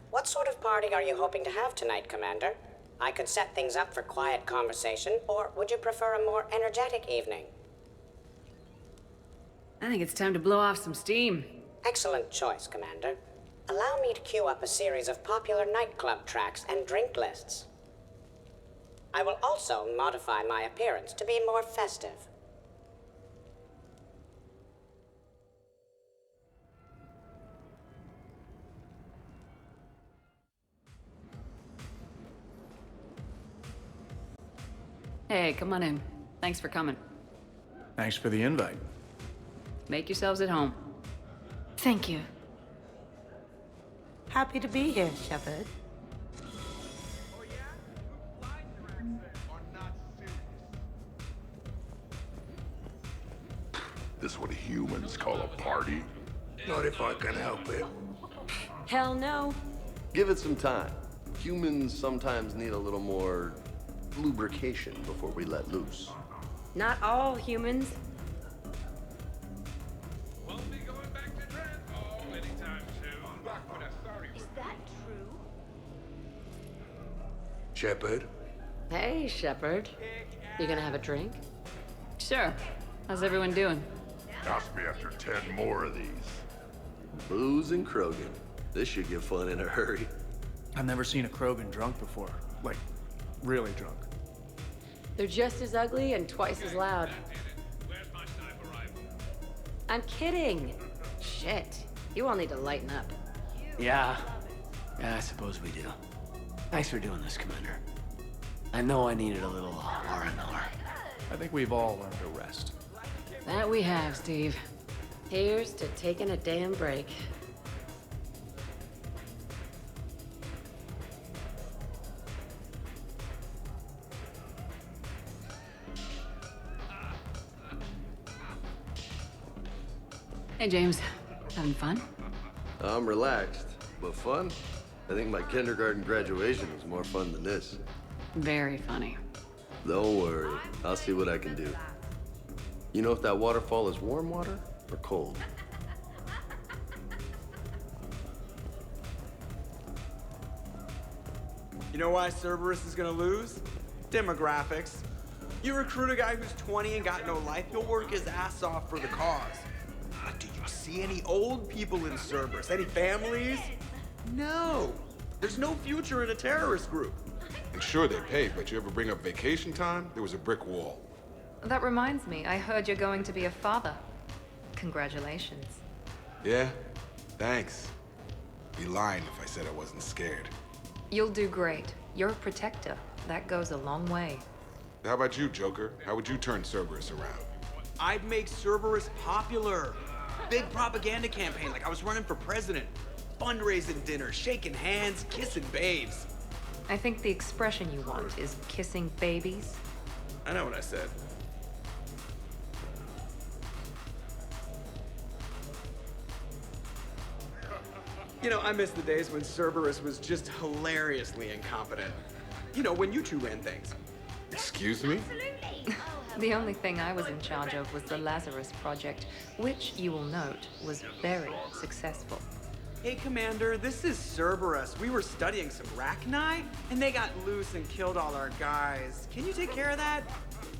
What sort of party are you hoping to have tonight, Commander? I could set things up for quiet conversation, or would you prefer a more energetic evening? I think it's time to blow off some steam. Excellent choice, Commander. Allow me to queue up a series of popular nightclub tracks and drink lists. I will also modify my appearance to be more festive. Hey, come on in. Thanks for coming. Thanks for the invite. Make yourselves at home. Thank you. Happy to be here, Shepard. This what humans call a party? Not if I can help it. Hell no. Give it some time. Humans sometimes need a little more lubrication before we let loose. Not all humans. Won't be going back to Dread anytime soon. Back with authority. Is that true? Shepard? Hey, Shepard. You gonna have a drink? Sure. How's everyone doing? Ask me after 10 more of these. Booze and Krogan. This should get fun in a hurry. I've never seen a Krogan drunk before. Like, really drunk. They're just as ugly and twice as loud. Where's my sniper rifle? I'm kidding. Shit. You all need to lighten up. Yeah, I suppose we do. Thanks for doing this, Commander. I know I needed a little R&R. I think we've all learned to rest. That we have, Steve. Here's to taking a damn break. Hey, James. Having fun? I'm relaxed, but fun? I think my kindergarten graduation was more fun than this. Very funny. Don't worry, I'll see what I can do. You know if that waterfall is warm water or cold? You know why Cerberus is gonna lose? Demographics. You recruit a guy who's 20 and got no life, he'll work his ass off for the cause. But do you see any old people in Cerberus? Any families? No. There's no future in a terrorist group. And sure, they pay, but you ever bring up vacation time, there was a brick wall. That reminds me, I heard you're going to be a father. Congratulations. Yeah? Thanks. Be lying if I said I wasn't scared. You'll do great. You're a protector. That goes a long way. How about you, Joker? How would you turn Cerberus around? I'd make Cerberus popular. Big propaganda campaign like I was running for president. Fundraising dinners, shaking hands, kissing babes. I think the expression you want is kissing babies. I know what I said. You know, I miss the days when Cerberus was just hilariously incompetent. You know, when you two ran things. Excuse me? The only thing I was in charge of was the Lazarus Project, which, you will note, was very successful. Hey, Commander, this is Cerberus. We were studying some Rachni, and they got loose and killed all our guys. Can you take care of that?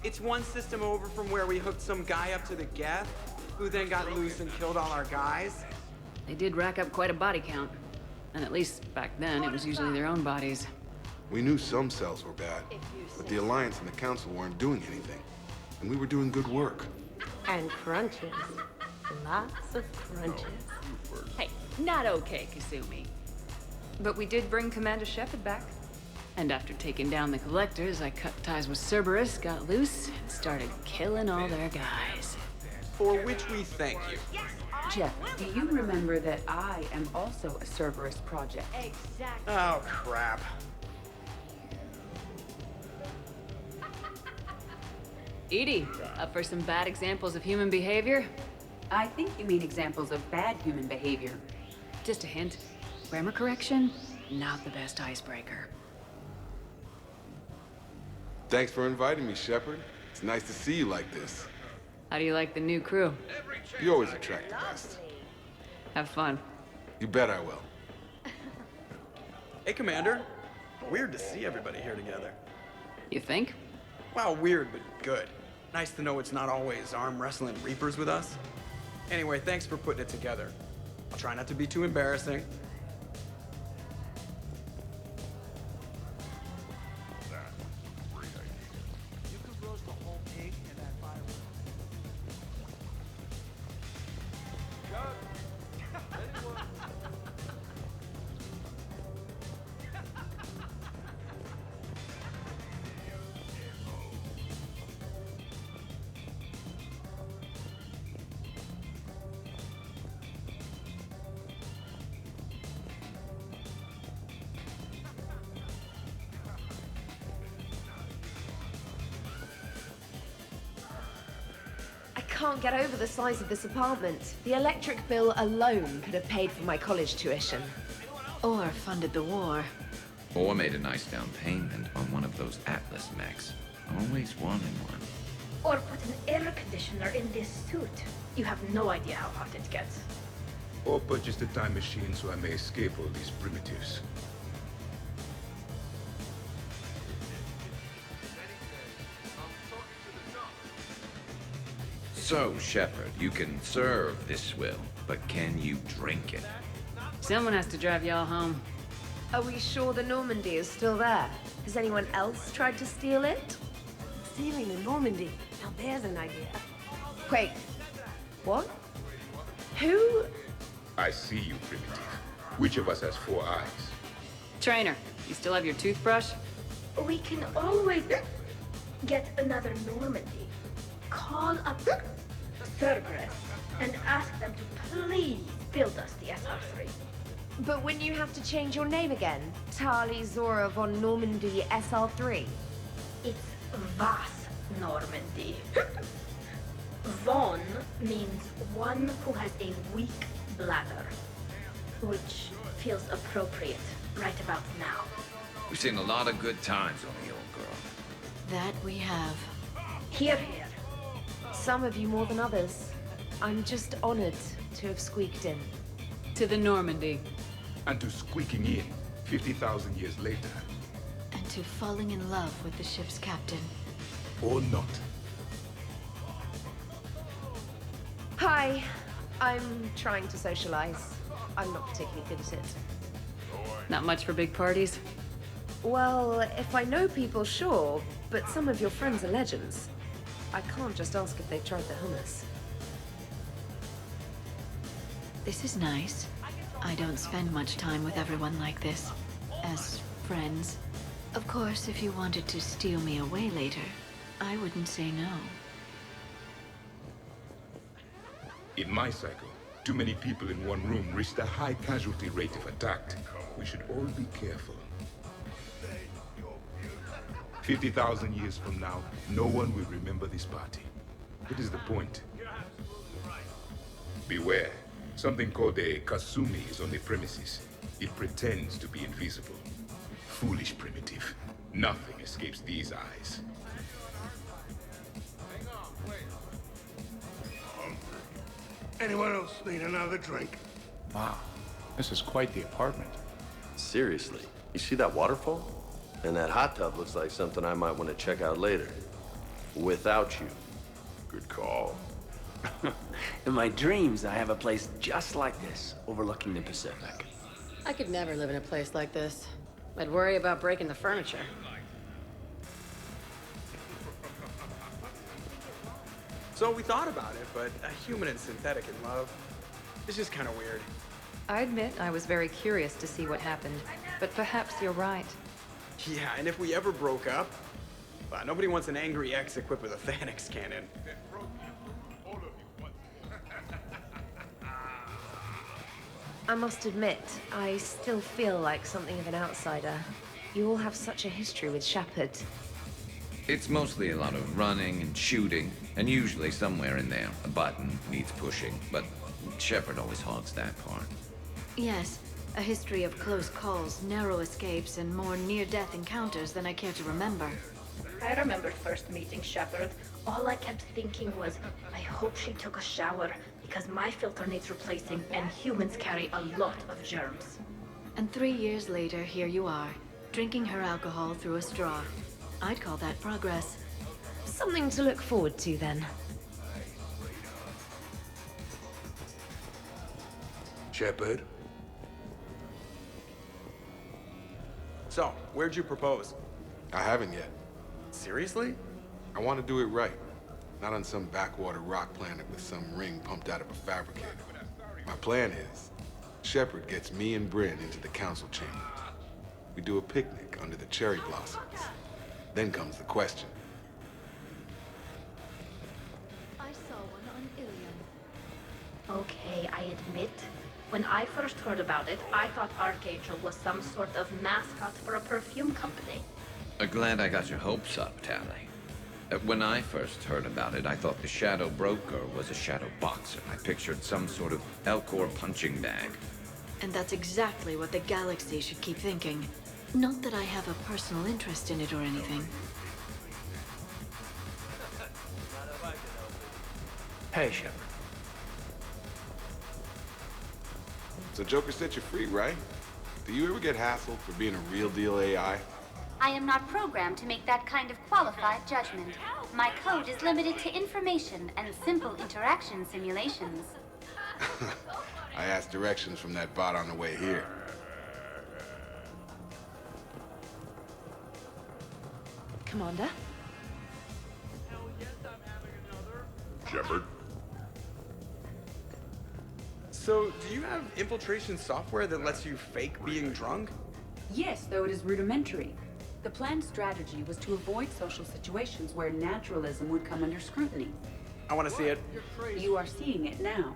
It's one system over from where we hooked some guy up to the Geth, who then got loose and killed all our guys. They did rack up quite a body count. And at least back then, it was usually their own bodies. We knew some cells were bad, but the Alliance and the Council weren't doing anything. And we were doing good work. And crunches. Lots of crunches. Hey, not okay, Kasumi. But we did bring Commander Shepard back. And after taking down the Collectors, I cut ties with Cerberus, got loose, and started killing all their guys. For which we thank you. Jeff, do you remember that I am also a Cerberus project? Exactly. Oh, crap. Edie, up for some bad examples of human behavior? I think you mean examples of bad human behavior. Just a hint. Grammar correction, not the best icebreaker. Thanks for inviting me, Shepard. It's nice to see you like this. How do you like the new crew? You always attract the best. Have fun. You bet I will. Hey, Commander. Weird to see everybody here together. You think? Well, weird, but good. Nice to know it's not always arm wrestling reapers with us. Anyway, thanks for putting it together. I'll try not to be too embarrassing. I can't get over the size of this apartment. The electric bill alone could have paid for my college tuition. Or funded the war. Or made a nice down payment on one of those Atlas mechs. Always wanted one. Or put an air conditioner in this suit. You have no idea how hot it gets. Or purchase a time machine so I may escape all these primitives. So, Shepard, you can serve this swill, but can you drink it? Someone has to drive y'all home. Are we sure the Normandy is still there? Has anyone else tried to steal it? Stealing the Normandy. Now there's an idea. Wait, what? Who? I see you, primitive. Which of us has 4 eyes? Trainer, you still have your toothbrush? We can always get another Normandy. Call up Cerberus and ask them to please build us the SR3. But wouldn't you have to change your name again? Tali Zora von Normandy SR3? It's Vas Normandy. Von means one who has a weak bladder, which feels appropriate right about now. We've seen a lot of good times on the old girl. That we have. Here, here. Some of you more than others. I'm just honored to have squeaked in. To the Normandy. And to squeaking in 50,000 years later. And to falling in love with the ship's captain. Or not. Hi. I'm trying to socialize. I'm not particularly good at it. Not much for big parties? Well, if I know people, sure. But some of your friends are legends. I can't just ask if they've tried the hummus. This is nice. I don't spend much time with everyone like this. As friends. Of course, if you wanted to steal me away later, I wouldn't say no. In my cycle, too many people in one room risked a high casualty rate if attacked. We should all be careful. 50,000 years from now, no one will remember this party. What is the point? Beware. Something called a Kasumi is on the premises. It pretends to be invisible. Foolish primitive. Nothing escapes these eyes. Anyone else need another drink? Wow, this is quite the apartment. Seriously, you see that waterfall? And that hot tub looks like something I might want to check out later. Without you. Good call. In my dreams, I have a place just like this, overlooking the Pacific. I could never live in a place like this. I'd worry about breaking the furniture. So we thought about it, but a human and synthetic in love, it's just kind of weird. I admit I was very curious to see what happened, but perhaps you're right. Yeah, and if we ever broke up, nobody wants an angry ex equipped with a Thanix cannon. I must admit, I still feel like something of an outsider. You all have such a history with Shepard. It's mostly a lot of running and shooting, and usually somewhere in there, a button needs pushing, but Shepard always hogs that part. Yes, a history of close calls, narrow escapes, and more near-death encounters than I care to remember. I remember first meeting Shepard. All I kept thinking was, I hope she took a shower, because my filter needs replacing, and humans carry a lot of germs. And 3 years later, here you are, drinking her alcohol through a straw. I'd call that progress. Something to look forward to, then. Shepard? So, where'd you propose? I haven't yet. Seriously? I want to do it right. Not on some backwater rock planet with some ring pumped out of a fabricator. My plan is, Shepard gets me and Bryn into the council chambers. We do a picnic under the cherry blossoms. Then comes the question. I saw one on Ilium. Okay, I admit, when I first heard about it, I thought Archangel was some sort of mascot for a perfume company. Glad I got your hopes up, Tally. When I first heard about it, I thought the Shadow Broker was a shadow boxer. I pictured some sort of Elcor punching bag. And that's exactly what the galaxy should keep thinking. Not that I have a personal interest in it or anything. Hey, Shepard. So Joker set you free, right? Do you ever get hassled for being a real deal AI? I am not programmed to make that kind of qualified judgment. My code is limited to information and simple interaction simulations. I asked directions from that bot on the way here. Commander? Shepard? So, do you have infiltration software that lets you fake being drunk? Yes, though it is rudimentary. The planned strategy was to avoid social situations where naturalism would come under scrutiny. I want to see it. You are seeing it now.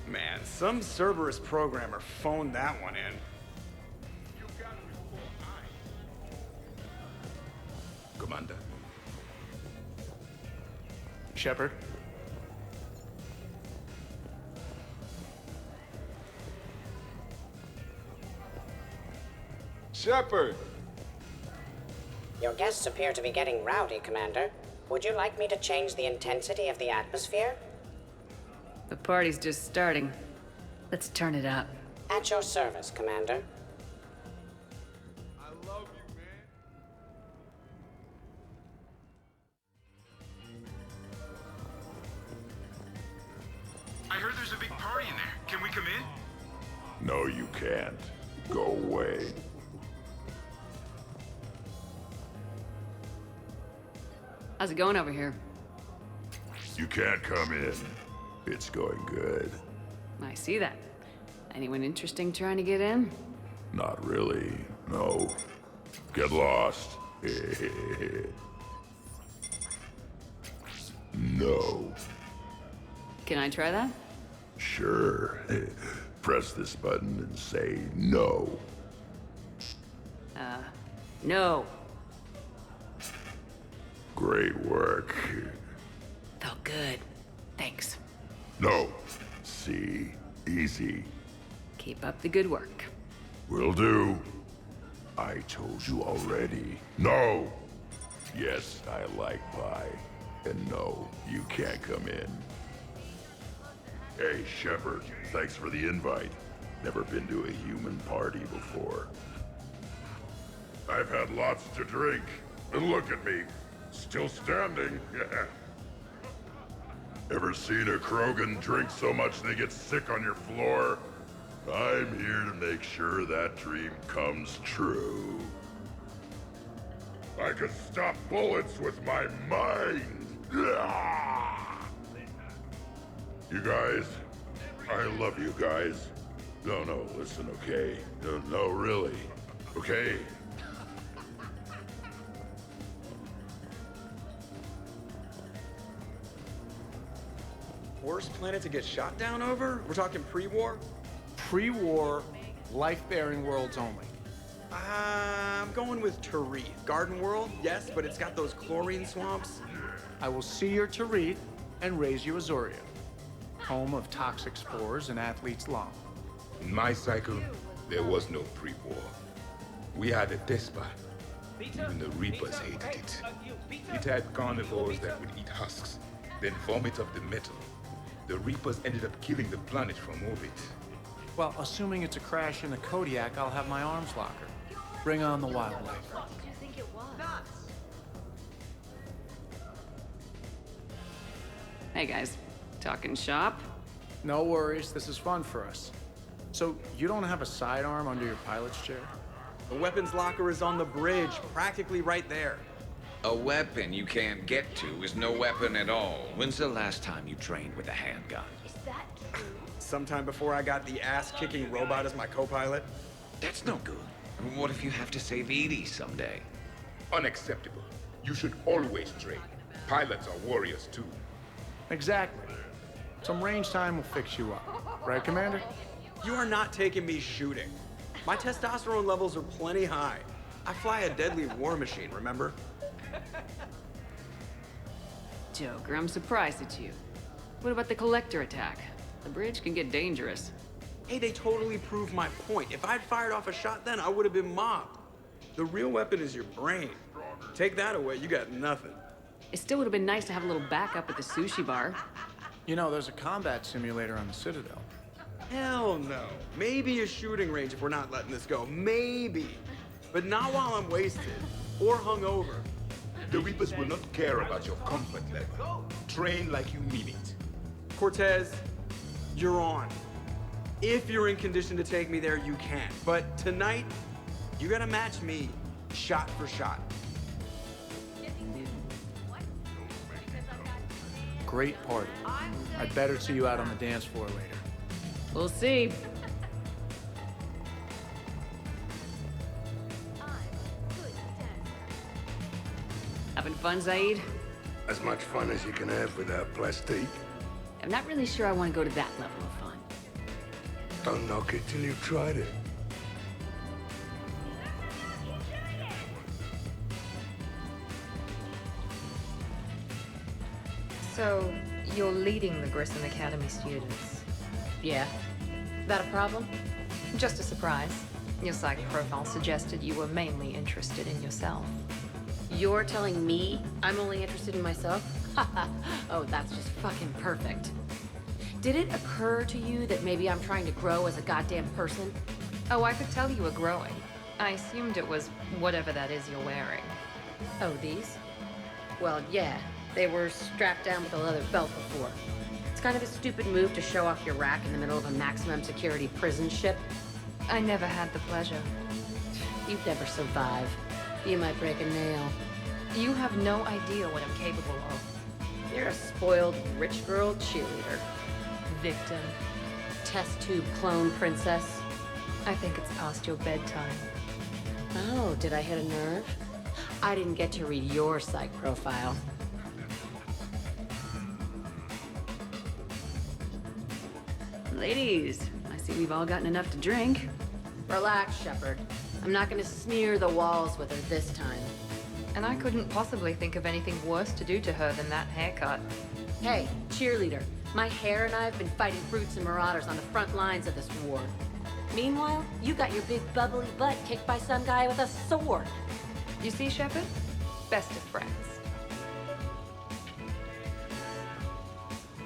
Man, some Cerberus programmer phoned that one in. Commander? Shepard? Shepard! Your guests appear to be getting rowdy, Commander. Would you like me to change the intensity of the atmosphere? The party's just starting. Let's turn it up. At your service, Commander. I heard there's a big party in there. Can we come in? No, you can't. Go away. How's it going over here? You can't come in. It's going good. I see that. Anyone interesting trying to get in? Not really. No. Get lost. No. Can I try that? Sure. Press this button and say no. No. Great work. Felt good. Thanks. No. See? Easy. Keep up the good work. Will do. I told you already. No! Yes, I like pie. And no, you can't come in. Hey, Shepard, thanks for the invite. Never been to a human party before. I've had lots to drink. And look at me. Still standing. Ever seen a Krogan drink so much they get sick on your floor? I'm here to make sure that dream comes true. I can stop bullets with my mind. You guys, I love you guys. No, listen, okay? No, really. Okay? Worst planet to get shot down over? We're talking pre-war? Pre-war, life-bearing worlds only. I'm going with Tarith. Garden World, yes, but it's got those chlorine swamps. I will see your Tarith and raise you Azoria, home of toxic spores and athlete's lung. In my cycle, there was no pre-war. We had a despot. Even the Reapers hated it. It had carnivores that would eat husks, then vomit up the metal. The Reapers ended up killing the planet from orbit. Well, assuming it's a crash in the Kodiak, I'll have my arms locker. Bring on the wildlife. What did you think it was? Hey guys, talking shop? No worries, this is fun for us. So, you don't have a sidearm under your pilot's chair? The weapons locker is on the bridge, practically right there. A weapon you can't get to is no weapon at all. When's the last time you trained with a handgun? Is that true? Sometime before I got the ass-kicking robot as my co-pilot. That's no good. What if you have to save Edie someday? Unacceptable. You should always train. Pilots are warriors too. Exactly. Some range time will fix you up. Right, Commander? You are not taking me shooting. My testosterone levels are plenty high. I fly a deadly war machine, remember? Joker, I'm surprised at you. What about the collector attack? The bridge can get dangerous. Hey, they totally proved my point. If I'd fired off a shot then, I would have been mobbed. The real weapon is your brain. Take that away, you got nothing. It still would have been nice to have a little backup at the sushi bar. You know, there's a combat simulator on the Citadel. Hell no. Maybe a shooting range if we're not letting this go. Maybe. But not while I'm wasted or hungover. The Reapers will not care about your comfort level. Train like you mean it. Cortez, you're on. If you're in condition to take me there, you can. But tonight, you gotta match me shot for shot. Great party. I'd better see you out on the dance floor later. We'll see. Having fun, Zaid? As much fun as you can have without plastique. I'm not really sure I want to go to that level of fun. Don't knock it till you've tried it. So, you're leading the Grissom Academy students? Yeah. That a problem? Just a surprise. Your psych profile suggested you were mainly interested in yourself. You're telling me I'm only interested in myself? Oh, that's just fucking perfect. Did it occur to you that maybe I'm trying to grow as a goddamn person? Oh, I could tell you were growing. I assumed it was whatever that is you're wearing. Oh, these? Well, yeah. They were strapped down with a leather belt before. It's kind of a stupid move to show off your rack in the middle of a maximum security prison ship. I never had the pleasure. You'd never survive. You might break a nail. You have no idea what I'm capable of. You're a spoiled rich girl cheerleader. Victim. Test tube clone princess. I think it's past your bedtime. Oh, did I hit a nerve? I didn't get to read your psych profile. Ladies, I see we've all gotten enough to drink. Relax, Shepard. I'm not gonna smear the walls with her this time. And I couldn't possibly think of anything worse to do to her than that haircut. Hey, cheerleader. My hair and I have been fighting brutes and marauders on the front lines of this war. Meanwhile, you got your big bubbly butt kicked by some guy with a sword. You see, Shepard? Best of friends.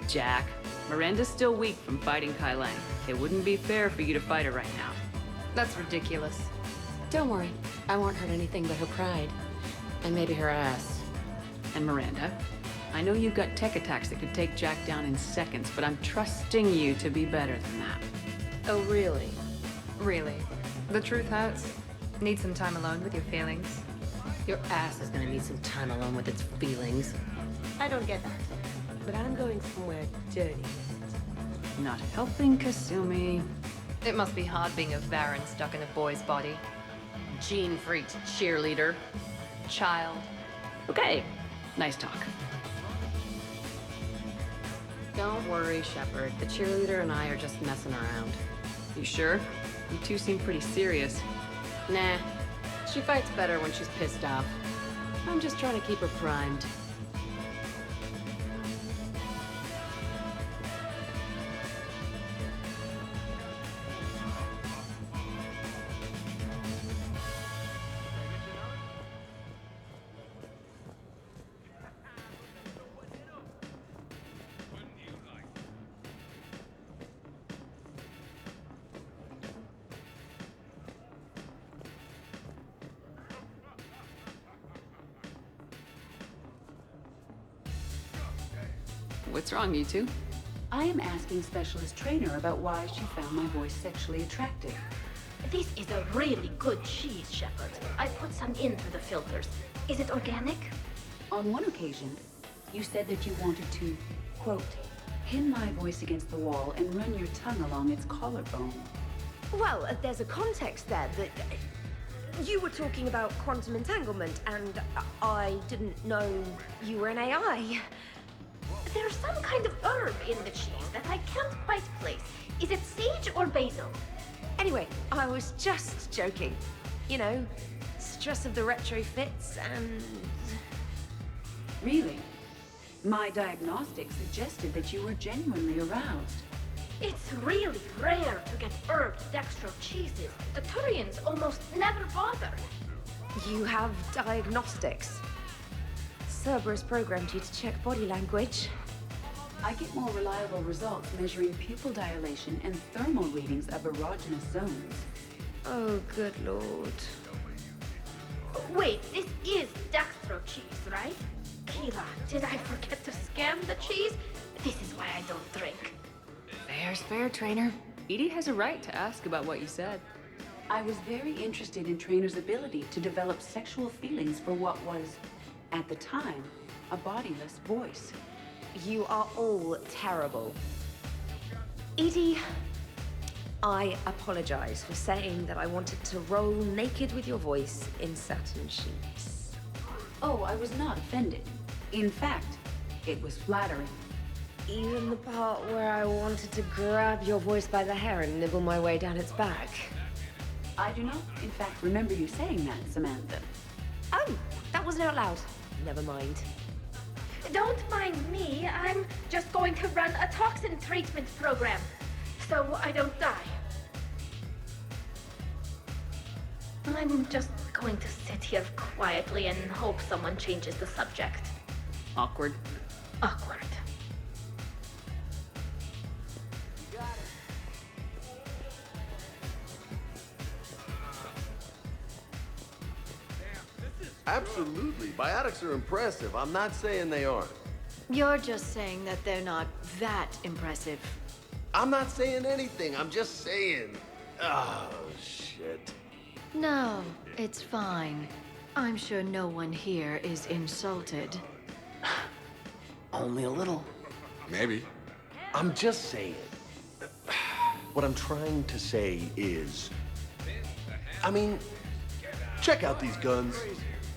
Jack, Miranda's still weak from fighting Kai Lang. It wouldn't be fair for you to fight her right now. That's ridiculous. Don't worry. I won't hurt anything but her pride. And maybe her ass. And Miranda, I know you've got tech attacks that could take Jack down in seconds, but I'm trusting you to be better than that. Oh, really? Really. The truth hurts. Need some time alone with your feelings. Your ass is gonna need some time alone with its feelings. I don't get that. But I'm going somewhere dirty. Not helping Kasumi. It must be hard being a Varan stuck in a boy's body. Gene freaked cheerleader. Child. Okay, nice talk. Don't worry, Shepard. The cheerleader and I are just messing around. You sure? You two seem pretty serious. Nah. She fights better when she's pissed off. I'm just trying to keep her primed. What's wrong, you two? I am asking Specialist Trainer about why she found my voice sexually attractive. This is a really good cheese, Shepard. I put some in through the filters. Is it organic? On one occasion, you said that you wanted to, quote, pin my voice against the wall and run your tongue along its collarbone. Well, there's a context there that you were talking about quantum entanglement, and I didn't know you were an AI. There's some kind of herb in the cheese that I can't quite place. Is it sage or basil? Anyway, I was just joking. You know, stress of the retrofits and... Really? My diagnostics suggested that you were genuinely aroused. It's really rare to get herbed dextro cheeses. The Turians almost never bother. You have diagnostics. Cerberus programmed you to check body language. I get more reliable results measuring pupil dilation and thermal readings of erogenous zones. Oh, good lord. Wait, this is dextro cheese, right? Keela, did I forget to scan the cheese? This is why I don't drink. Fair's fair, Trainer. Edie has a right to ask about what you said. I was very interested in Trainer's ability to develop sexual feelings for what was, at the time, a bodiless voice. You are all terrible. Edie, I apologize for saying that I wanted to roll naked with your voice in satin sheets. Oh, I was not offended. In fact, it was flattering. Even the part where I wanted to grab your voice by the hair and nibble my way down its back. I do not, in fact, remember you saying that, Samantha. Oh, that wasn't out loud. Never mind. Don't mind me. I'm just going to run a toxin treatment program, so I don't die. I'm just going to sit here quietly and hope someone changes the subject. Awkward. Awkward. Absolutely. Biotics are impressive. I'm not saying they aren't. You're just saying that they're not that impressive. I'm not saying anything. I'm just saying. Oh, shit. No, it's fine. I'm sure no one here is insulted. Only a little. Maybe. I'm just saying. What I'm trying to say is... I mean, check out these guns.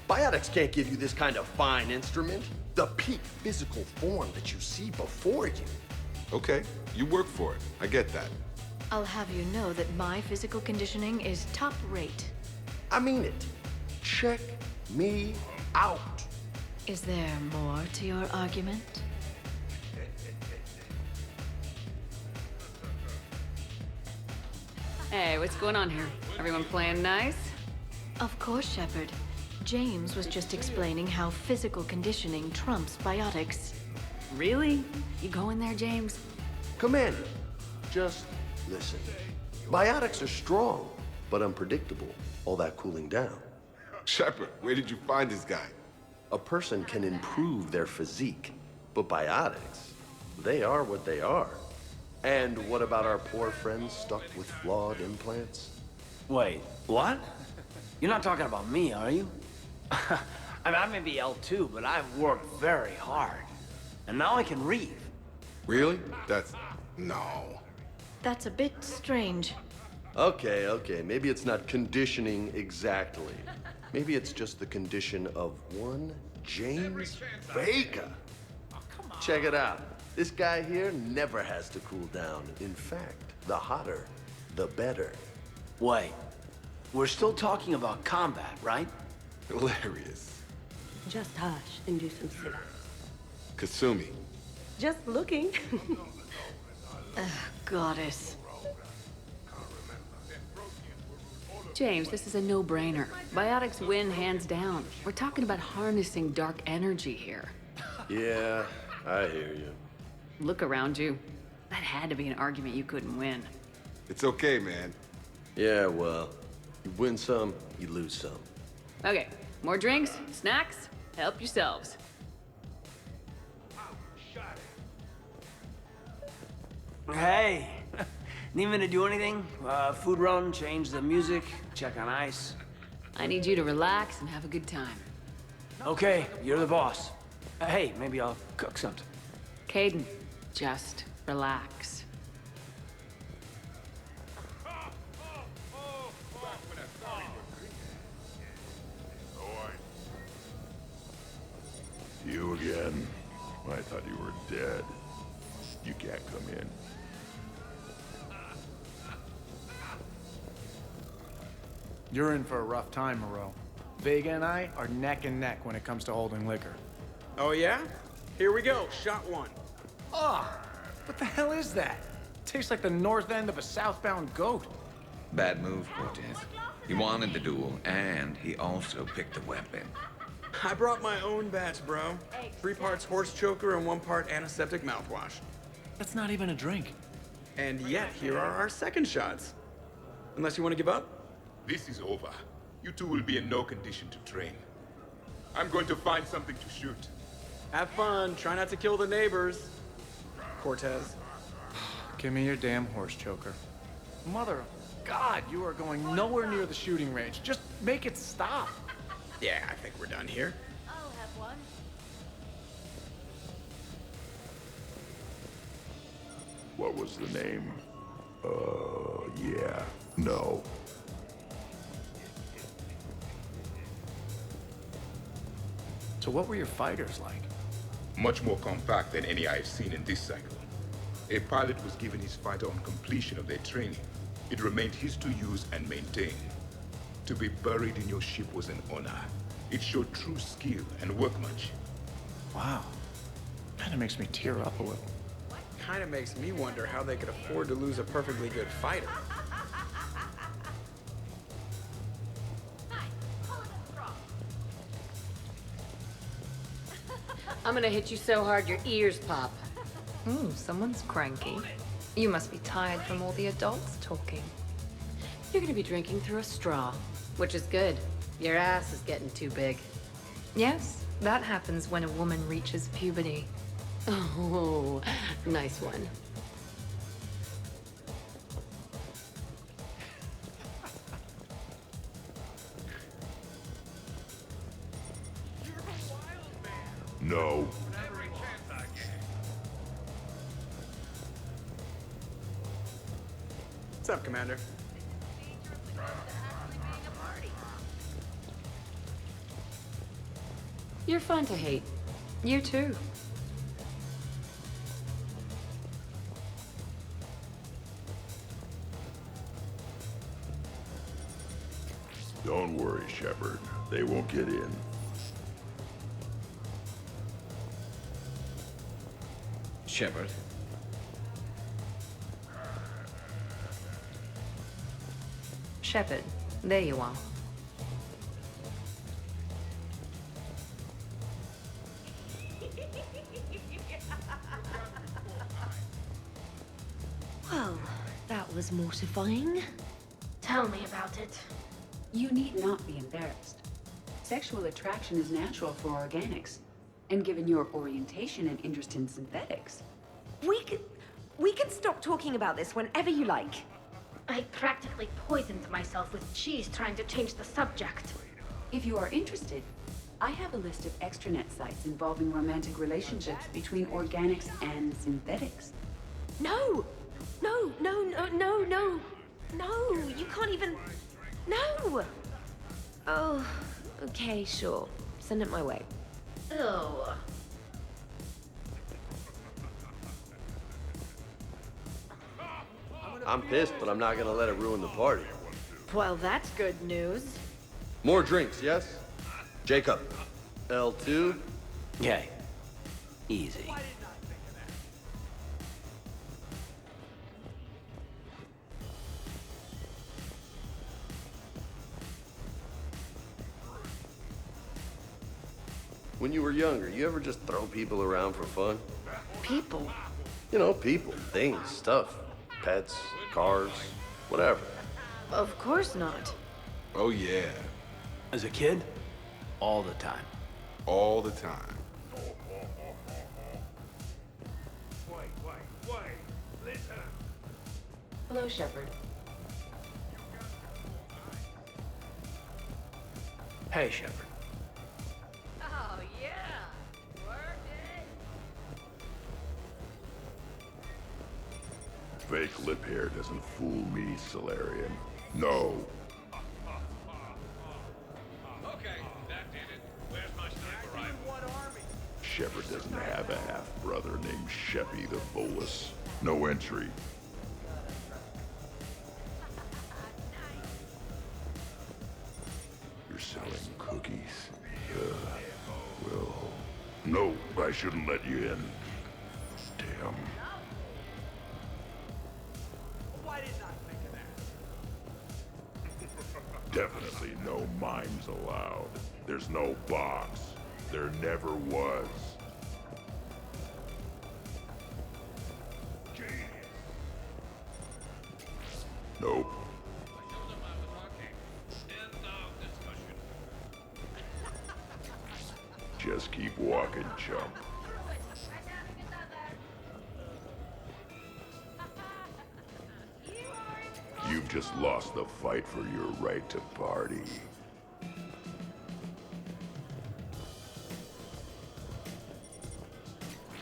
Biotics can't give you this kind of fine instrument. The peak physical form that you see before you. Okay, you work for it. I get that. I'll have you know that my physical conditioning is top rate. I mean it. Check me out. Is there more to your argument? Hey, what's going on here? Everyone playing nice? Of course, Shepard. James was just explaining how physical conditioning trumps biotics. Really? You going there, James? Commander, just listen. Biotics are strong, but unpredictable. All that cooling down. Shepard, where did you find this guy? A person can improve their physique, but biotics, they are what they are. And what about our poor friends stuck with flawed implants? Wait, what? You're not talking about me, are you? I may be L2, but I've worked very hard. And now I can read. Really? No. That's a bit strange. Okay, maybe it's not conditioning exactly. Maybe it's just the condition of one James Vega. Check it out. This guy here never has to cool down. In fact, the hotter, the better. Wait, we're still talking about combat, right? Hilarious. Just hush and do some sit-ups. Kasumi. Just looking. Goddess. James, this is a no-brainer. Biotics win hands down. We're talking about harnessing dark energy here. Yeah, I hear you. Look around you. That had to be an argument you couldn't win. It's okay, man. Yeah, well, you win some, you lose some. Okay, more drinks, snacks, help yourselves. Hey, need me to do anything? Food run, change the music, check on ice? I need you to relax and have a good time. Okay, you're the boss. Hey, maybe I'll cook something. Caden, just relax. You again? I thought you were dead. You can't come in. You're in for a rough time, Moreau. Vega and I are neck and neck when it comes to holding liquor. Oh yeah? Here we go, shot one. Ah, what the hell is that? Tastes like the north end of a southbound goat. Bad move, Cortez. He wanted the duel, and he also picked a weapon. I brought my own batch, bro. 3 parts horse choker and 1 part antiseptic mouthwash. That's not even a drink. And yet, here are our second shots. Unless you want to give up? This is over. You two will be in no condition to train. I'm going to find something to shoot. Have fun. Try not to kill the neighbors. Cortez. Give me your damn horse choker. Mother of God, you are going nowhere near the shooting range. Just make it stop. Yeah, I think we're done here. I'll have one. What was the name? Yeah. No. So what were your fighters like? Much more compact than any I've seen in this cycle. A pilot was given his fighter on completion of their training. It remained his to use and maintain. To be buried in your ship was an honor. It showed true skill and workmanship. Wow. Kinda makes me tear up a little. Kinda makes me wonder how they could afford to lose a perfectly good fighter. I'm gonna hit you so hard your ears pop. Ooh, someone's cranky. You must be tired from all the adults talking. You're gonna be drinking through a straw, which is good. Your ass is getting too big. Yes, that happens when a woman reaches puberty. Oh, nice one. No. What's up, Commander? You're fun to hate. You too. Don't worry, Shepard. They won't get in. Shepard. Shepard, there you are. Well, that was mortifying. Tell me about it. You need not be embarrassed. Sexual attraction is natural for organics. And given your orientation and interest in synthetics... We can stop talking about this whenever you like. I practically poisoned myself with cheese trying to change the subject. If you are interested, I have a list of extranet sites involving romantic relationships between organics and synthetics. No! No, no, no, no, no! No, you can't even... No! Oh, okay, sure. Send it my way. Ew. I'm pissed, but I'm not gonna let it ruin the party. Well, that's good news. More drinks, yes? Jacob. L2. Okay. Easy. When you were younger, you ever just throw people around for fun? People. You know, people, things, stuff. Pets, cars, whatever. Of course not. Oh, yeah. As a kid, all the time. All the time. Wait, listen. Hello, Shepard. Hey, Shepard. Oh, yeah. Work it. Fake lip hair doesn't fool me, Solarian. No. Okay, that did it. Where's my sniper rifle? What army? Shepard doesn't have a half-brother named Sheppy the Bolus. No entry. You're selling cookies? Well... No, I shouldn't let you in. Damn. Why didn't I think of that? Definitely no mimes allowed. There's no box. There never was. Nope. Just keep walking, chump. You've just lost the fight for your right to party.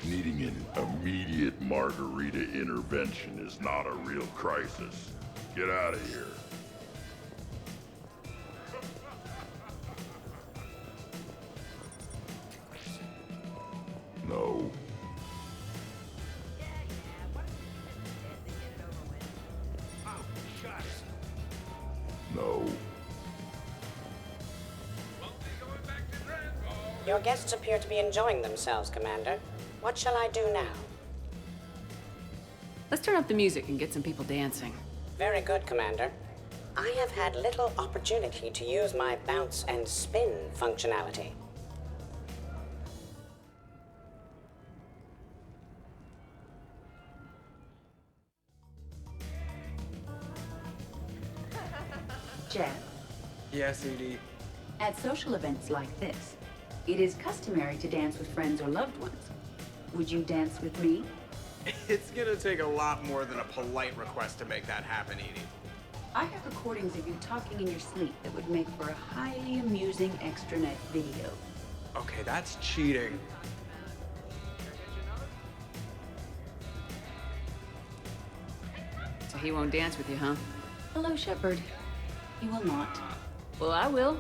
Needing an immediate margarita intervention is not a real crisis. Get out of here. No. No. Your guests appear to be enjoying themselves, Commander. What shall I do now? Let's turn up the music and get some people dancing. Very good, Commander. I have had little opportunity to use my bounce and spin functionality. Jeff, Yes, Edie. at social events like this, it is customary to dance with friends or loved ones. Would you dance with me? It's gonna take a lot more than a polite request to make that happen, Edie. I have recordings of you talking in your sleep that would make for a highly amusing extranet video. Okay, that's cheating. So he won't dance with you, huh? Hello, Shepard. You will not. Well, I will.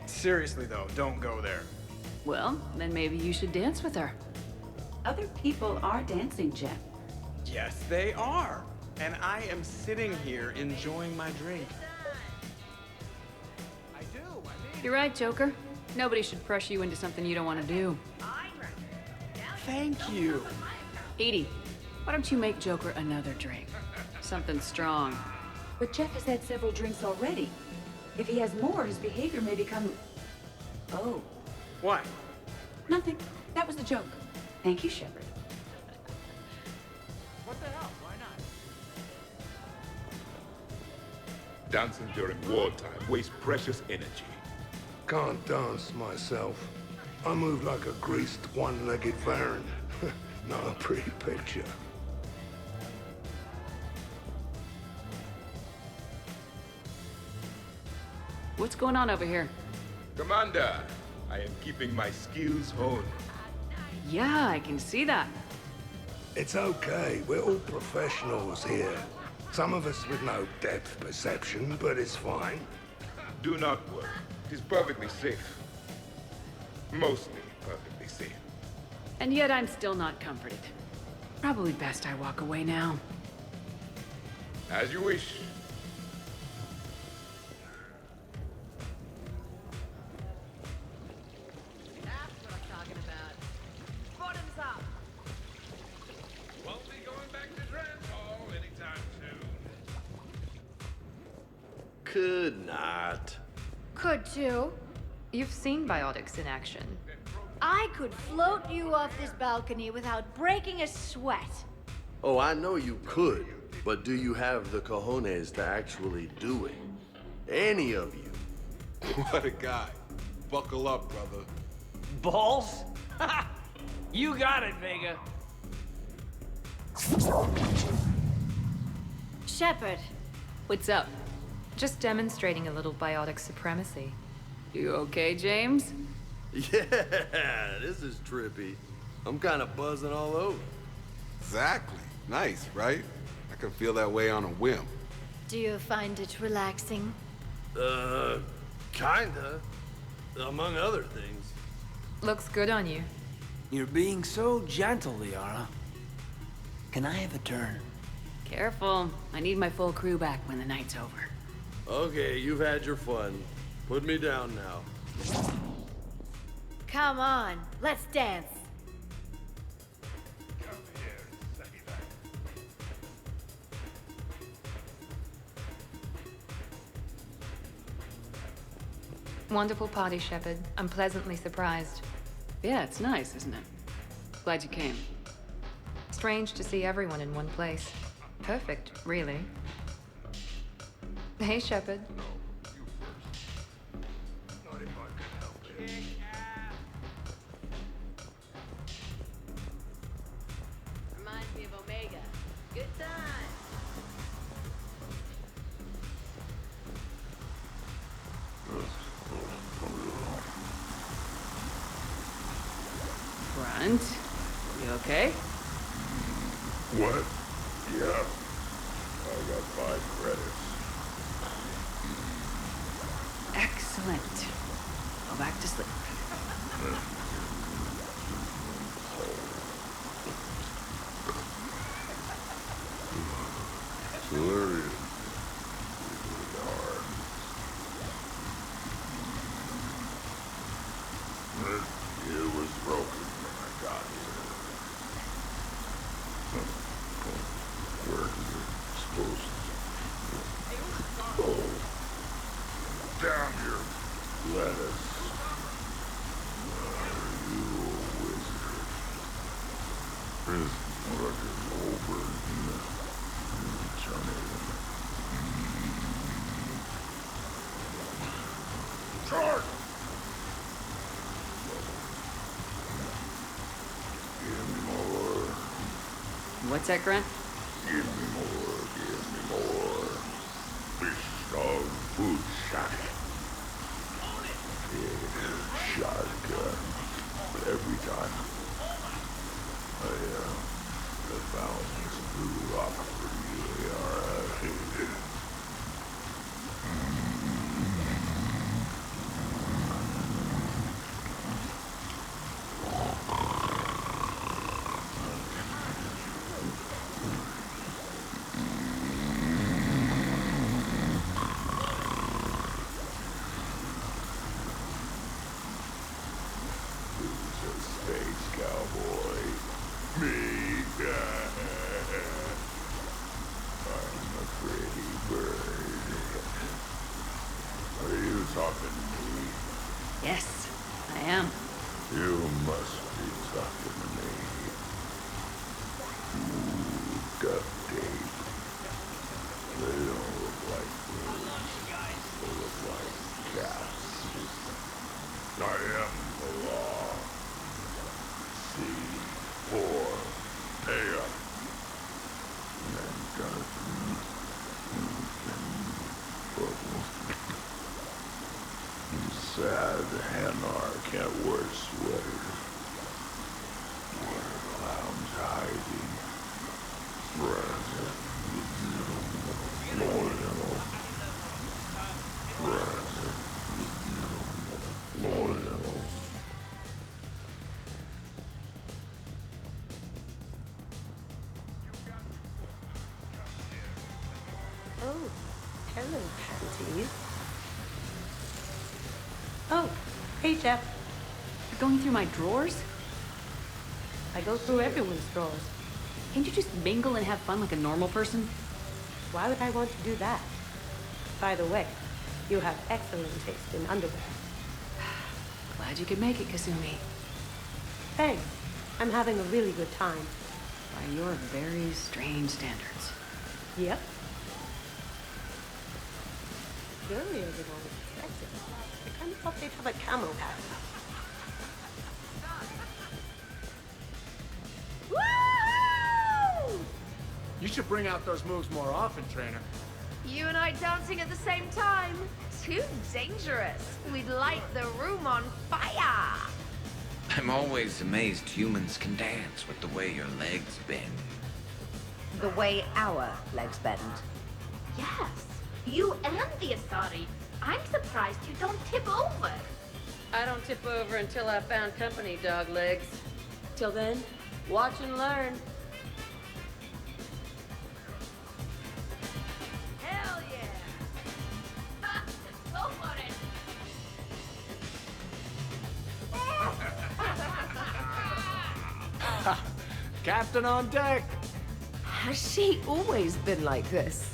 Seriously, though, don't go there. Well, then maybe you should dance with her. Other people are dancing, Jeff. Yes, they are. And I am sitting here enjoying my drink. You're right, Joker. Nobody should pressure you into something you don't want to do. Thank you. Edie, why don't you make Joker another drink? Something strong. But Jeff has had several drinks already. If he has more, his behavior may become... Oh. What? Nothing. That was a joke. Thank you, Shepard. What the hell? Why not? Dancing during wartime wastes precious energy. Can't dance myself. I move like a greased, one-legged Baron. Not a pretty picture. What's going on over here? Commander, I am keeping my skills honed. Yeah, I can see that. It's okay. We're all professionals here. Some of us with no depth perception, but it's fine. Do not worry. It is perfectly safe. Mostly perfectly safe. And yet I'm still not comforted. Probably best I walk away now. As you wish. That's what I'm talking about. Bottoms up. Won't be going back to Dren's Hall anytime soon. could not. Could too. You've seen biotics in action. I could float you off this balcony without breaking a sweat. Oh, I know you could, but do you have the cojones to actually do it? Any of you? What a guy. Buckle up, brother. Balls? You got it, Vega. Shepard. What's up? Just demonstrating a little biotic supremacy. You okay, James? Yeah, this is trippy. I'm kind of buzzing all over. Exactly. Nice, right? I can feel that way on a whim. Do you find it relaxing? Kinda. Among other things. Looks good on you. You're being so gentle, Liara. Can I have a turn? Careful. I need my full crew back when the night's over. Okay, you've had your fun. Put me down now. Come on, let's dance. Wonderful party, Shepard. I'm pleasantly surprised. Yeah, it's nice, isn't it? Glad you came. Strange to see everyone in one place. Perfect, really. Hey, Shepard. Reminds me of Omega. Good time. Grunt, you okay? What? Yeah. I got 5 credits. Excellent. Go back to sleep. Hilarious. It was broken when I got here. Where is it supposed to? Oh. Down here. Let us. Are you a wizard? This work is over. Turn it. Charge! Give me more. What's that, Grunt? Give me more. Give me more. Beast of food shot. Shotgun. Every time I found this blue rock for you, alright. Space cowboy. Me. I'm a pretty bird. Are you talking to me? Yes, I am. You must be talking to me. Ooh, duct tape. They don't look like birds. They look like cats. I am the law. C4. Pay up. And doesn't. Sad anarch can't wear sweaters. Where clowns hiding. Oh, hello, panties. Oh, hey, Jeff. You're going through my drawers? I go through everyone's drawers. Can't you just mingle and have fun like a normal person? Why would I want to do that? By the way, You have excellent taste in underwear. Glad you could make it, Kasumi. Thanks. I'm having a really good time. By your very strange standards. Yep. Earlier than I was expecting. I kind of thought they'd have a camo pattern. Woo! You should bring out those moves more often, trainer. You and I dancing at the same time? Too dangerous. We'd light the room on fire. I'm always amazed humans can dance with the way your legs bend. The way our legs bend. Yes, you and the Asari. I'm surprised you don't tip over. I don't tip over until I found company, dog legs. Till then, watch and learn. Hell yeah! Go for it! Captain on deck! Has she always been like this?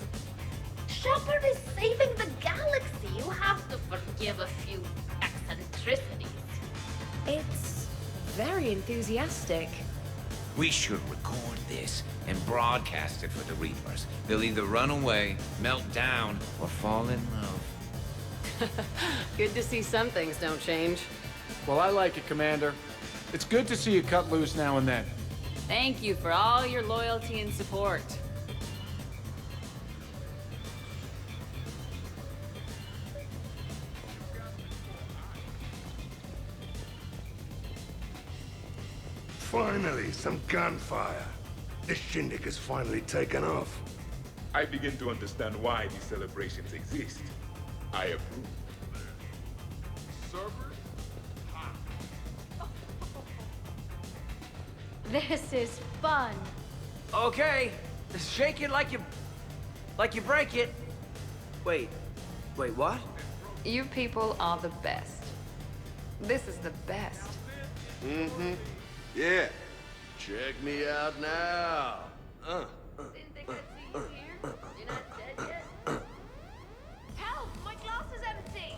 Shepard is saving the galaxy. You have to forgive a few eccentricities. It's very enthusiastic. We should record this and broadcast it for the Reapers. They'll either run away, melt down, or fall in love. Good to see some things don't change. Well, I like it, Commander. It's good to see you cut loose now and then. Thank you for all your loyalty and support. Finally, some gunfire. This shindig has finally taken off. I begin to understand why these celebrations exist. I approve. This is fun. Okay, shake it like you break it. Wait, what? You people are the best. This is the best. Mm-hmm. Yeah. Check me out now. Help! My glass is empty!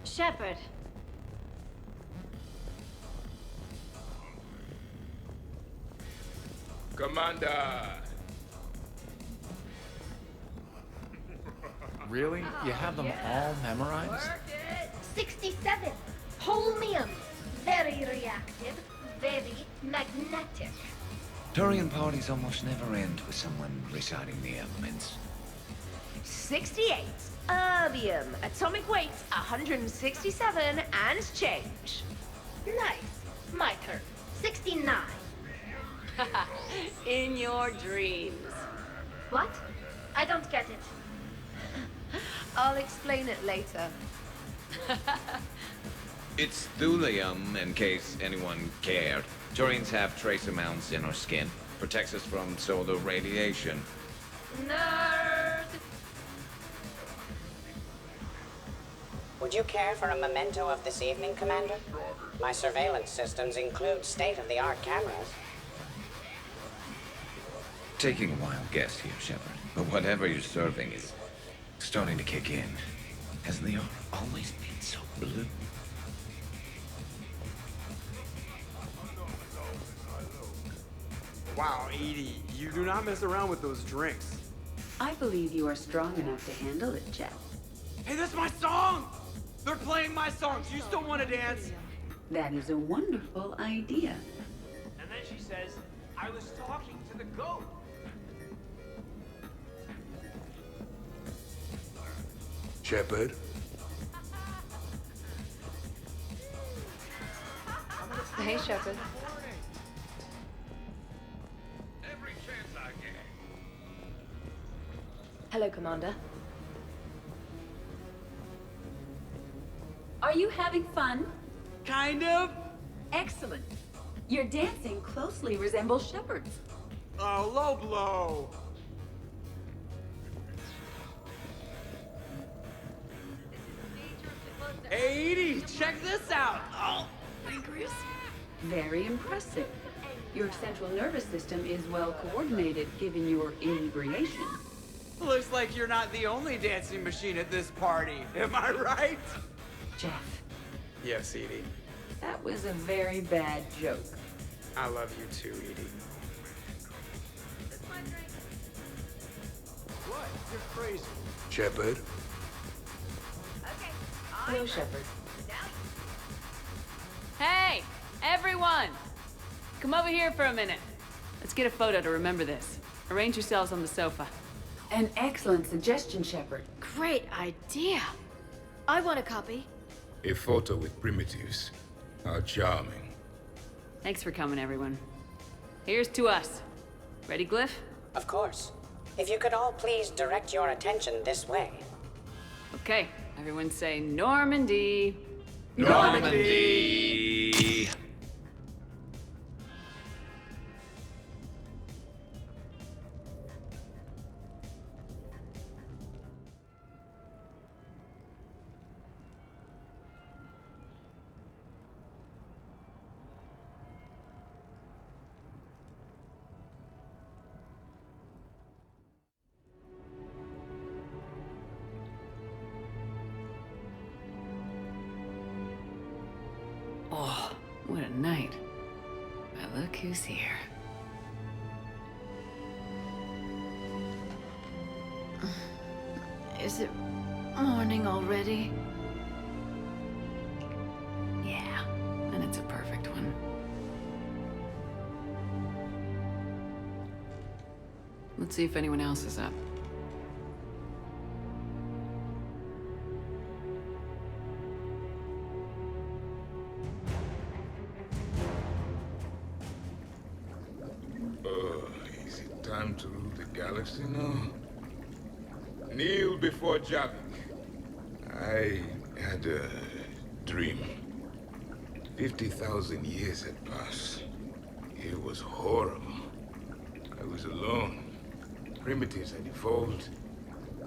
Shepard. Commander! Really? You have them all memorized? 67. Holmium. Very reactive. Very magnetic. Turian parties almost never end with someone reciting the elements. 68. Erbium. Atomic weight 167 and change. Nice. My turn. 69. In your dreams. What? I don't get it. I'll explain it later. It's thulium, in case anyone cared. Turians have trace amounts in our skin. Protects us from solar radiation. Nerd! Would you care for a memento of this evening, Commander? My surveillance systems include state-of-the-art cameras. Taking a wild guess here, Shepard, but whatever you're serving is starting to kick in. Has the art always been so blue? Wow, Edie, you do not mess around with those drinks. I believe you are strong enough to handle it, Jeff. Hey, that's my song! They're playing my songs. You still want to dance? That is a wonderful idea. And then she says, I was talking to the goat. Shepard? Hey, Shepard. Every chance I get. Hello, Commander. Are you having fun? Kind of. Excellent. Your dancing closely resembles Shepard's. Oh, low blow. Hey, Edie, check this out. Oh, fingers. Very impressive. Your central nervous system is well coordinated given your inebriation. Looks like you're not the only dancing machine at this party. Am I right? Jeff, Yes, Edie. that was a very bad joke. I love you too, Edie. What? You're crazy. Shepard. Hello, Shepard. Hey, everyone! Come over here for a minute. Let's get a photo to remember this. Arrange yourselves on the sofa. An excellent suggestion, Shepard. Great idea. I want a copy. A photo with primitives. How charming. Thanks for coming, everyone. Here's to us. Ready, Glyph? Of course. If you could all please direct your attention this way. Okay, everyone say Normandy. Normandy! Oh, what a night. But look who's here. Is it morning already? Yeah, and it's a perfect one. Let's see if anyone else is up. Is it time to rule the galaxy now? Kneel before Javik. I had a dream. 50,000 years had passed. It was horrible. I was alone. Primitives had evolved.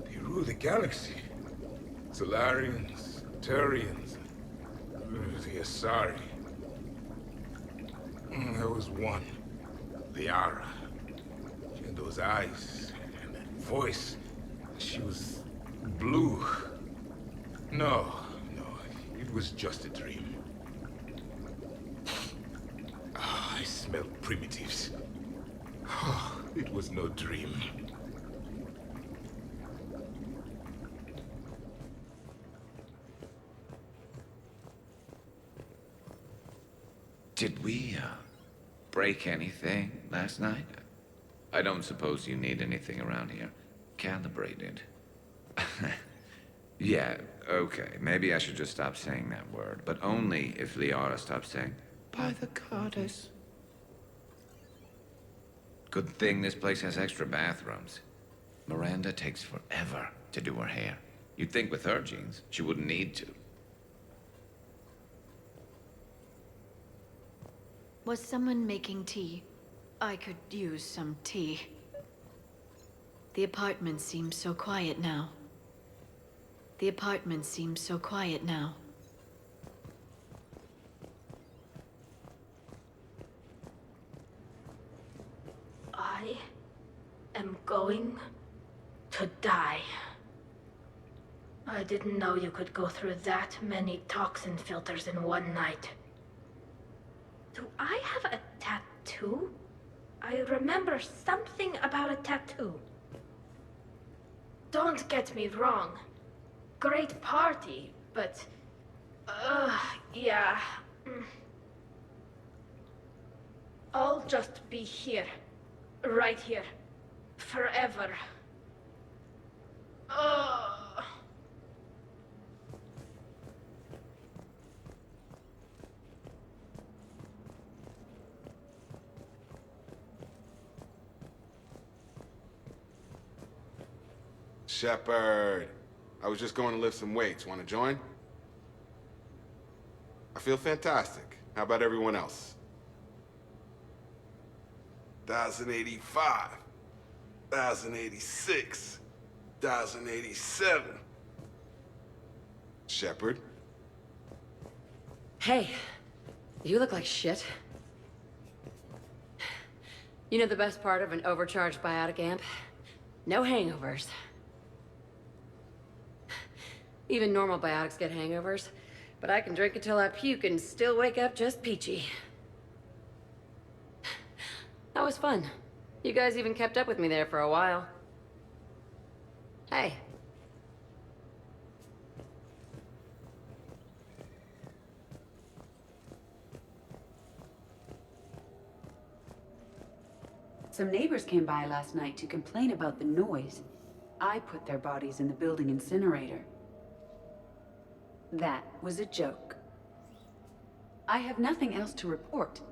They ruled the galaxy. Solarians, Turians, the Asari. There was one. Liara. She had those eyes and that voice. She was blue. No, it was just a dream. I smelled primitives. It was no dream. Did we, break anything last night? I don't suppose you need anything around here calibrated. Yeah, okay. Maybe I should just stop saying that word, but only if Liara stops saying, by the goddess. Good thing this place has extra bathrooms. Miranda takes forever to do her hair. You'd think with her genes, she wouldn't need to. Was someone making tea? I could use some tea. The apartment seems so quiet now. The apartment seems so quiet now. I am going to die. I didn't know you could go through that many toxin filters in one night. Do I have a tattoo? I remember something about a tattoo. Don't get me wrong. Great party, but... yeah. I'll just be here. Right here. Forever. Shepard, I was just going to lift some weights. Want to join? I feel fantastic. How about everyone else? 1085. 1086. 1087. Shepard? Hey, you look like shit. You know the best part of an overcharged biotic amp? No hangovers. Even normal biotics get hangovers, but I can drink until I puke and still wake up just peachy. That was fun. You guys even kept up with me there for a while. Hey. Some neighbors came by last night to complain about the noise. I put their bodies in the building incinerator. That was a joke. I have nothing else to report.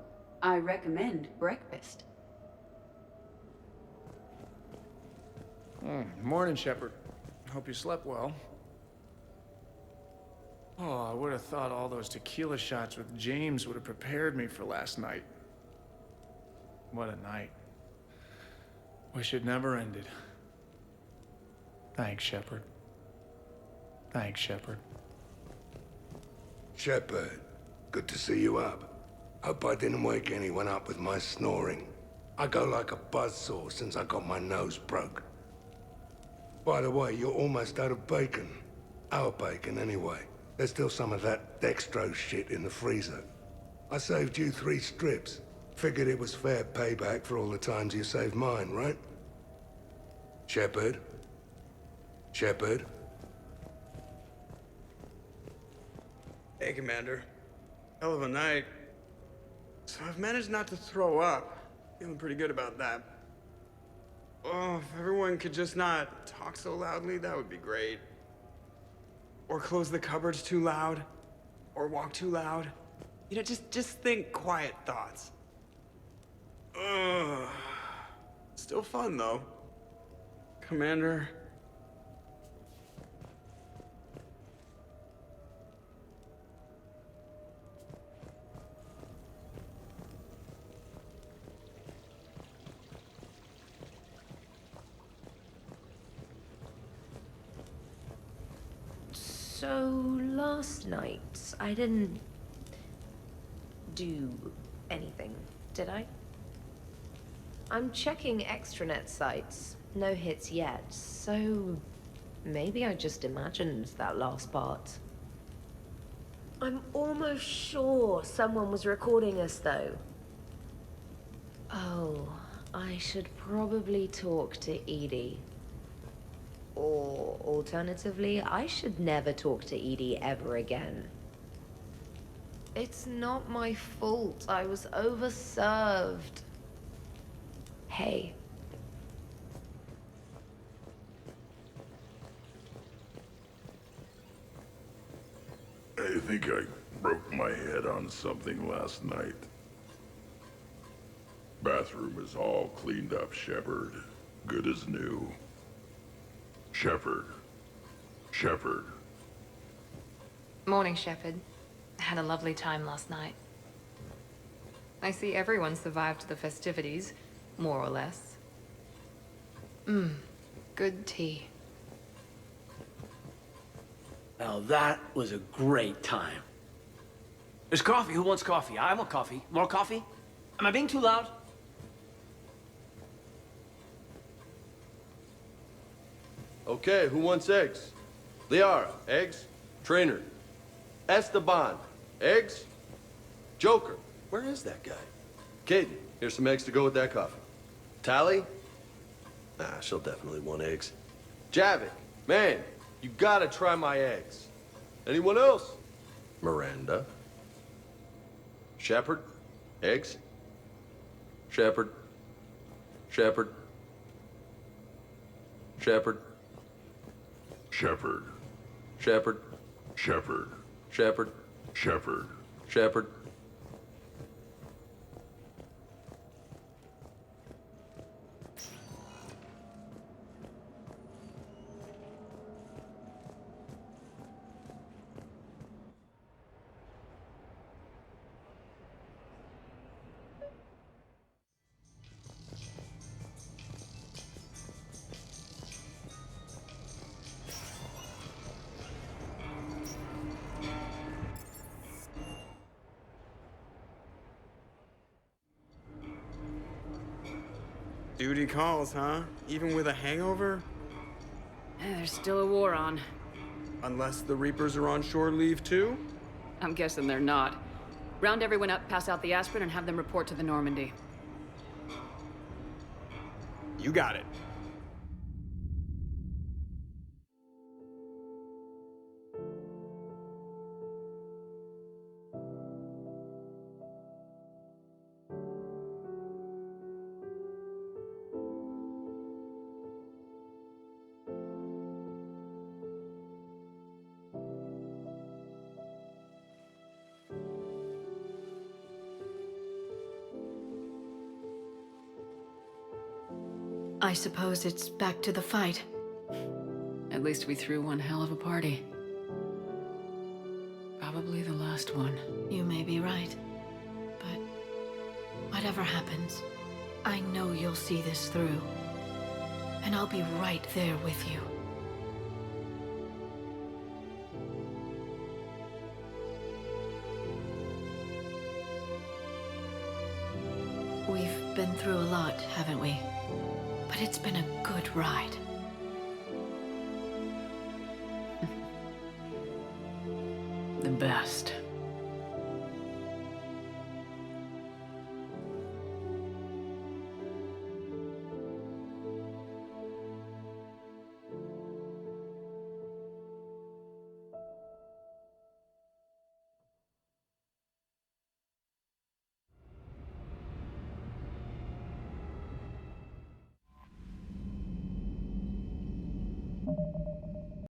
I recommend breakfast. Morning, Shepard. Hope you slept well. Oh, I would have thought all those tequila shots with James would have prepared me for last night. What a night. Wish it never ended. Thanks, Shepard. Thanks, Shepard. Shepard, good to see you up. Hope I didn't wake anyone up with my snoring. I go like a buzzsaw since I got my nose broke. By the way, you're almost out of bacon. Our bacon, anyway. There's still some of that dextrose shit in the freezer. I saved you 3 strips. Figured it was fair payback for all the times you saved mine, right? Shepard? Shepard? Hey, Commander. Hell of a night. So I've managed not to throw up. Feeling pretty good about that. Oh, if everyone could just not talk so loudly, that would be great. Or close the cupboards too loud. Or walk too loud. You know, just think quiet thoughts. Ugh. Still fun, though. Commander. So, last night, I didn't do anything, did I? I'm checking extranet sites. No hits yet, so maybe I just imagined that last part. I'm almost sure someone was recording us, though. Oh, I should probably talk to Edie. Or, alternatively, I should never talk to Edie ever again. It's not my fault. I was overserved. Hey. I think I broke my head on something last night. Bathroom is all cleaned up, Shepard. Good as new. Shepard. Shepard. Morning, Shepard. Had a lovely time last night. I see everyone survived the festivities, more or less. Good tea. Now that was a great time. There's coffee. Who wants coffee? I want coffee. More coffee? Am I being too loud? Okay, who wants eggs? Liara, eggs? Trainer. Esteban, eggs? Joker, where is that guy? Caden, here's some eggs to go with that coffee. Tally? Nah, she'll definitely want eggs. Javik, man, you gotta try my eggs. Anyone else? Miranda. Shepard, eggs? Shepard. Shepard. Shepard. Shepard. Shepard. Shepard. Shepard. Shepard. Shepard. Duty calls, huh? Even with a hangover? There's still a war on. Unless the Reapers are on shore leave too? I'm guessing they're not. Round everyone up, pass out the aspirin, and have them report to the Normandy. You got it. I suppose it's back to the fight. At least we threw one hell of a party. Probably the last one. You may be right. But whatever happens, I know you'll see this through. And I'll be right there with you. We've been through a lot, haven't we? But it's been a good ride. The best.